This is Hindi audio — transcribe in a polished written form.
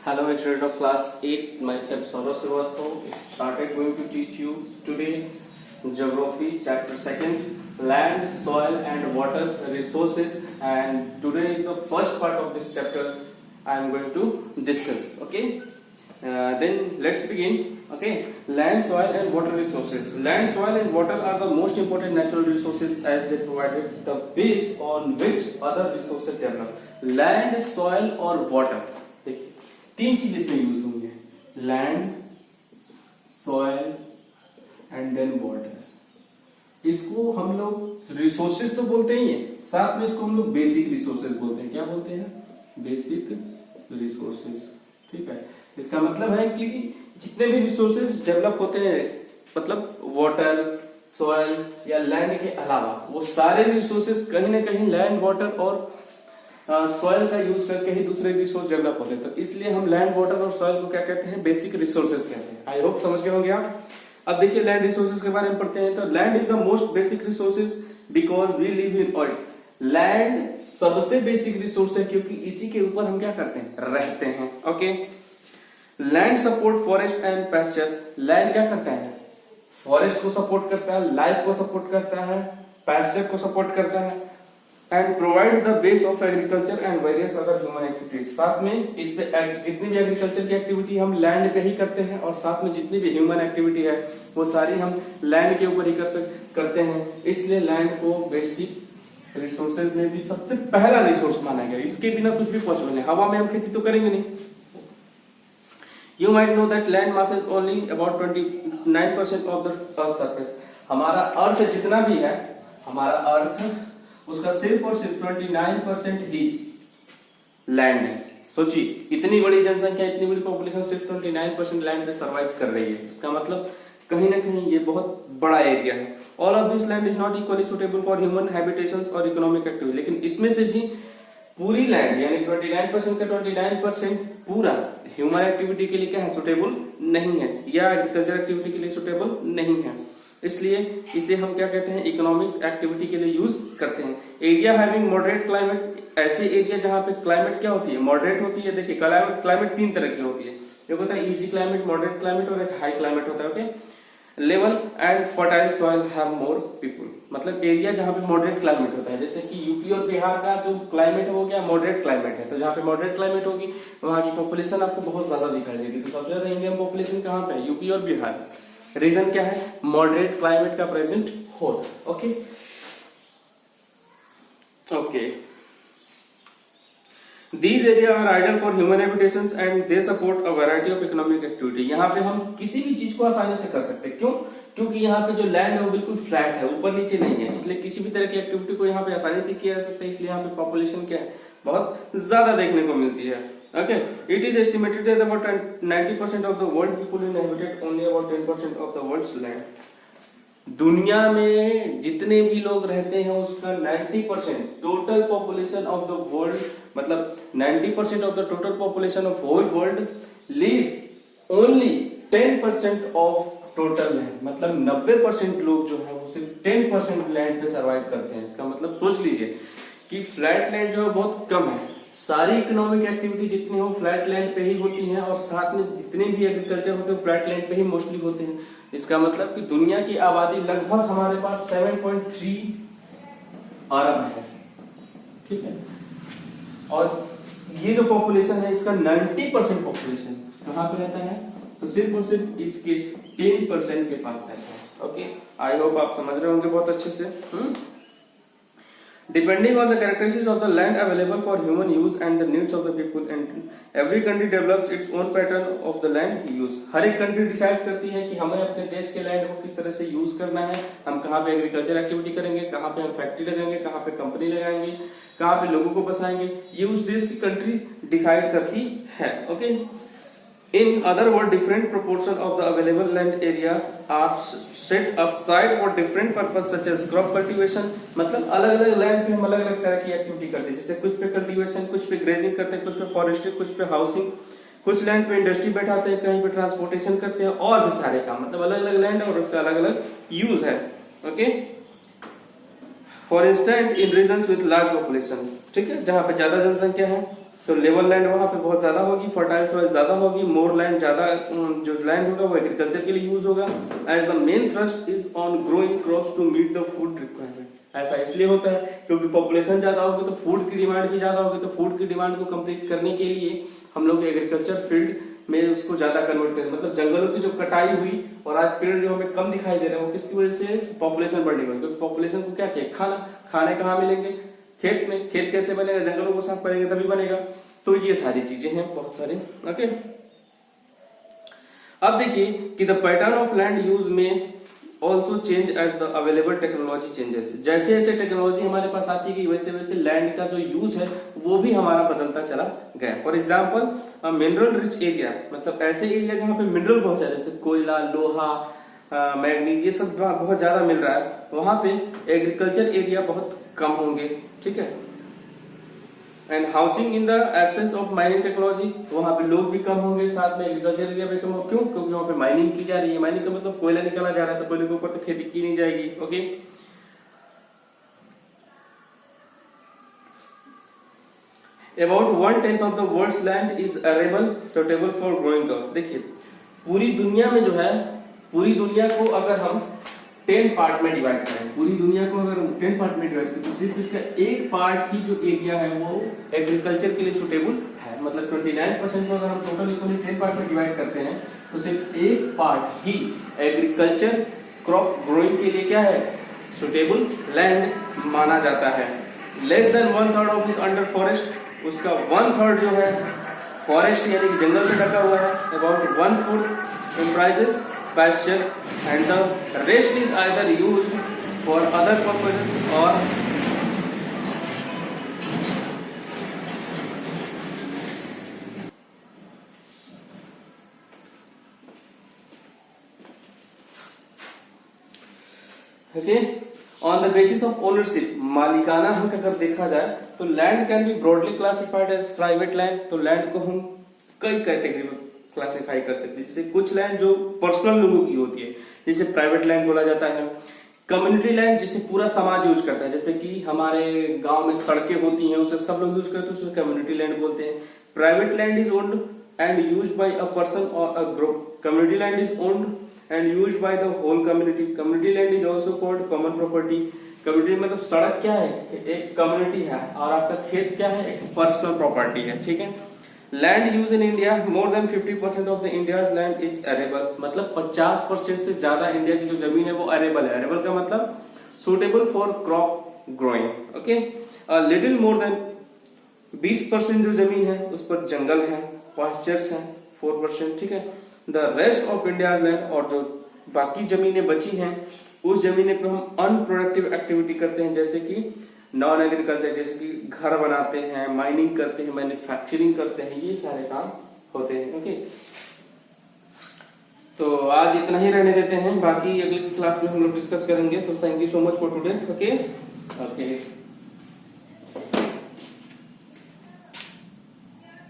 Hello, student of class 8. Myself Saurav Srivastava. Started going to teach you today geography chapter 2, land, soil and water resources. And today is the first part of this chapter I am going to discuss. Okay. Then let's begin. Okay. Land, soil and water resources. Land, soil and water are the most important natural resources as they provided the base on which other resources develop. Land, soil or water. देखिए तीन चीज इसमें यूज होंगे, land, soil and then water. इसको हम लोग रिसोर्सेज तो बोलते ही हैं, साथ में इसको हम लोग बेसिक रिसोर्सेज बोलते हैं। क्या बोलते हैं? Basic resources. ठीक है, इसका मतलब है कि जितने भी रिसोर्सेज डेवलप होते हैं, मतलब वाटर, सॉइल या लैंड के अलावा, वो सारे रिसोर्सेज कहीं ना कहीं लैंड, वाटर और सॉइल का यूज करके ही दूसरे रिसोर्स डेवलप होते हैं। तो इसलिए हम लैंड, वाटर और सॉइल को क्या कहते हैं? बेसिक रिसोर्सेज कहते हैं। आई होप समझ गए होंगे आप। अब देखिए लैंड रिसोर्सेज के बारे में पढ़ते हैं। तो land is the most basic resources because we live in earth. Land सबसे बेसिक रिसोर्स है क्योंकि इसी के ऊपर हम क्या करते हैं? रहते हैं। Okay. Land support forest and pasture. Land क्या करता है? फॉरेस्ट को सपोर्ट करता है, लाइफ को सपोर्ट करता है, पैस्चर को सपोर्ट करता है and provide the base of agriculture and various other human activities. साथ में इस पे जितनी भी एग्रीकल्चर की एक्टिविटी हम लैंड पे ही करते हैं और साथ में जितनी भी ह्यूमन एक्टिविटी है वो सारी हम लैंड के ऊपर ही करते हैं। इसलिए लैंड को बेसिक रिसोर्सेज में भी सबसे पहला रिसोर्स माना गया। इसके बिना कुछ भी पॉसिबल नहीं। हवा में हम खेती तो करेंगे नहीं। You might know that land mass is only about 29% of the Earth's surface. हमारा अर्थ जितना भी है, हमारा अर्थ उसका सिर्फ और सिर्फ 29% ही लैंड है। सोचिए इतनी बड़ी जनसंख्या, इतनी बड़ी पॉपुलेशन सिर्फ 29% लैंड पे सर्वाइव कर रही है। इसका मतलब कहीं ना कहीं ये बहुत बड़ा एरिया है। All of this land is not equally suitable for human habitations और इकोनॉमिक एक्टिविटी। लेकिन इसमें से भी पूरी लैंड यानी 29% का 29% पूरा ह्यूमन एक्टिविटी के लिए क्या है? सुटेबल नहीं है, या एग्रीकल्चर एक्टिविटी के लिए सुटेबल नहीं है। इसलिए इसे हम क्या कहते हैं? इकोनॉमिक एक्टिविटी के लिए यूज करते हैं। Area having moderate climate. ऐसे एरिया जहां पे क्लाइमेट क्या होती है? मॉडरेट होती है। देखिए क्लाइमेट तीन तरह की होती है। एक होता है इजी क्लाइमेट, मॉडरेट क्लाइमेट और एक हाई क्लाइमेट होता है। Okay. Level and fertile soil have more people. मतलब एरिया जहां पे मॉडरेट क्लाइमेट होता है, जैसे कि यूपी और बिहार का जो क्लाइमेट है वो क्या मॉडरेट क्लाइमेट है। तो जहां पे मॉडरेट क्लाइमेट होगी वहां की पॉपुलेशन आपको बहुत ज्यादा दिखाई देगी। तो सबसे ज्यादा इंडियन पॉपुलेशन कहां पे है? यूपी और बिहार। रीजन क्या है? मॉडरेट क्लाइमेट का प्रेजेंट होता। Okay okay. These areas are ideal for human habitations and they support a variety of economic activity. यहाँ पे हम किसी भी चीज को आसानी से कर सकते हैं। क्यों? क्योंकि यहाँ पे जो लैंड है वो बिल्कुल फ्लैट है, ऊपर नीचे नहीं है। इसलिए किसी भी तरह की एक्टिविटी को यहाँ पे आसानी से किया जा सकता है। इसलिए यहाँ पे पॉपुलेशन क्या है? बहुत ज्यादा देखने को मिलती है। Okay, it is estimated that about 90% of the world people inhabited only about 10% of the world's land. दुनिया में जितने भी लोग रहते हैं उसका 90% total population of the world, मतलब 90% of the total population of whole world live only 10% of total land. मतलब 90% लोग जो है वो सिर्फ 10% लैंड पे सर्वाइव करते हैं। इसका मतलब सोच लीजिए कि फ्लैट लैंड जो है बहुत कम है। सारी इकोनॉमिक एक्टिविटी जितनी हो फ्लैट लैंड पे ही होती है और साथ में जितने भी एग्रीकल्चर होते हैं फ्लैट लैंड पे ही मोस्टली होते हैं। इसका मतलब कि दुनिया की आबादी लगभग हमारे पास 7.3 अरब है। ठीक है, और ये जो पॉपुलेशन है इसका 90% पॉपुलेशन कहां पे रहता है? तो सिर्फ और सिर्फ इसके 10% के पास रहता है। ओके, आई होप आप समझ रहे होंगे बहुत अच्छे से। Depending on the characteristics of the land available for human use and the needs of the people, and every country develops its own pattern of the land use. हर एक कंट्री डिसाइड करती है कि हमें अपने देश के लैंड को किस तरह से यूज करना है। हम कहाँ पे एग्रीकल्चर एक्टिविटी करेंगे, कहाँ पे हम फैक्ट्री लगाएंगे, कहाँ पे कंपनी लगाएंगे, कहाँ पे लोगों को बसाएंगे, ये उस देश की कंट्री डिसाइड करती है। Okay. In other words, different proportion of the available land area are set aside for different purpose such as crop cultivation. मतलब अलग अलग लैंड पे हम अलग अलग तरह की एक्टिविटी करते हैं। जैसे कुछ पे कल्टीवेशन, कुछ पे ग्रेजिंग करते हैं, कुछ पे फॉरेस्ट्री, कुछ पे हाउसिंग, कुछ लैंड पे इंडस्ट्री बैठाते हैं, कहीं पे ट्रांसपोर्टेशन करते हैं और भी सारे काम। मतलब अलग अलग लैंड है और उसका अलग अलग यूज है। Okay. For instant in region with large population, ठीक है, जहां पे ज्यादा जनसंख्या है तो लेवल लैंड वहां पे बहुत ज्यादा होगी, फर्टाइल सॉइल ज्यादा होगी, मोर लैंड ज्यादा, जो लैंड होगा वो एग्रीकल्चर के लिए यूज होगा। As the main thrust is on growing crops to meet the food requirement. ऐसा इसलिए होता है क्योंकि पॉपुलेशन ज्यादा होगी तो फूड की डिमांड भी ज्यादा होगी, तो फूड की डिमांड को कंप्लीट करने के लिए हम लोग एग्रीकल्चर फील्ड में उसको ज्यादा कन्वर्ट करें। मतलब जंगलों की जो कटाई हुई और आज पेड़ जो हमें कम दिखाई दे रहे हैं वो किसकी वजह से? पॉपुलेशन बढ़ने की वजह। क्योंकि पॉपुलेशन को क्या चाहिए? खाना। खाने कहाँ मिलेंगे? खेत में। खेत कैसे बनेगा? जंगलों को साफ करेंगे तभी बनेगा। तो ये सारी चीजें हैं बहुत सारे। ओके, अब देखिए कि the pattern of land use में also change as the available technology changes. जैसे जैसे टेक्नोलॉजी हमारे पास आती गई वैसे वैसे लैंड का जो यूज है वो भी हमारा बदलता चला गया। For example mineral rich area, मतलब ऐसे एरिया जहाँ पे मिनरल बहुत ज्यादा, जैसे कोयला, लोहा, मैग्नीज, ये सब बहुत ज्यादा मिल रहा है, वहां पे एग्रीकल्चर एरिया बहुत कम होंगे। ठीक है। And housing in the absence of mining technology, वहां पे लोग भी कम होंगे, साथ में एग्रीकल्चर एरिया भी कम होगा। क्यों? क्योंकि वहां पे माइनिंग की जा रही है। माइनिंग का मतलब कोयला निकाला जा रहा है, तो कोयले के ऊपर तो खेती की नहीं जाएगी। Okay, about 1/10 of the world's land is arable suitable for growing crop. देखिए पूरी दुनिया में जो है, पूरी दुनिया को अगर हम 10 पार्ट में डिवाइड करें, पूरी दुनिया को अगर 10 पार्ट में डिवाइड करें तो सिर्फ इसका एक पार्ट ही जो एरिया है वो एग्रीकल्चर के लिए सुटेबल है। मतलब 29% को अगर हम टोटल इकोनॉमी 10 पार्ट में डिवाइड करते हैं तो सिर्फ एक पार्ट ही एग्रीकल्चर क्रॉप ग्रोइंग के लिए क्या है? सुटेबल लैंड माना जाता है। Less than 1/3 of is under forest, उसका 1/3 जो है फॉरेस्ट यानी कि जंगल से ढका हुआ है। About 1/4 comprises pasture and the rest is either used for other purposes or okay on the basis of ownership, मालिकाना हक अगर देखा जाए तो land can be broadly classified as private land. तो लैंड को हम कई कैटेगरी में क्लासिफाई कर सकते हैं। जैसे कुछ लैंड जो पर्सनल लोगों की होती है जिसे प्राइवेट लैंड बोला जाता है। कम्युनिटी लैंड जिसे पूरा समाज यूज करता है, जैसे कि हमारे गांव में सड़कें होती हैं उसे सब लोग यूज करते हैं, उसे कम्युनिटी लैंड बोलते हैं। Private land is owned and used by a person और a group. Community land is owned and used by the whole community. Community land is also called common property. Community मतलब सड़क क्या है? एक कम्युनिटी है, और आपका खेत क्या है? एक पर्सनल प्रॉपर्टी है। ठीक है। Land use in India, more than 50% of the India's land is arable. मतलब 50% से ज्यादा इंडिया की जो जमीन है वो अरेबल है। अरेबल का मतलब suitable for crop growing. Okay, little more than 20% जो जमीन है उस पर जंगल है, पास्चर्स है 4%। ठीक है। The rest of India's land, और जो बाकी जमीनें बची हैं उस जमीन पे हम अनप्रोडक्टिव एक्टिविटी करते हैं, जैसे कि नॉन एग्रीकल्चर, जैसे कि घर बनाते हैं, माइनिंग करते हैं, मैन्युफैक्चरिंग करते हैं, ये सारे काम होते हैं। ओके, तो आज इतना ही रहने देते हैं, बाकी अगली क्लास में हम लोग डिस्कस करेंगे। So thank you so much for today. Okay okay.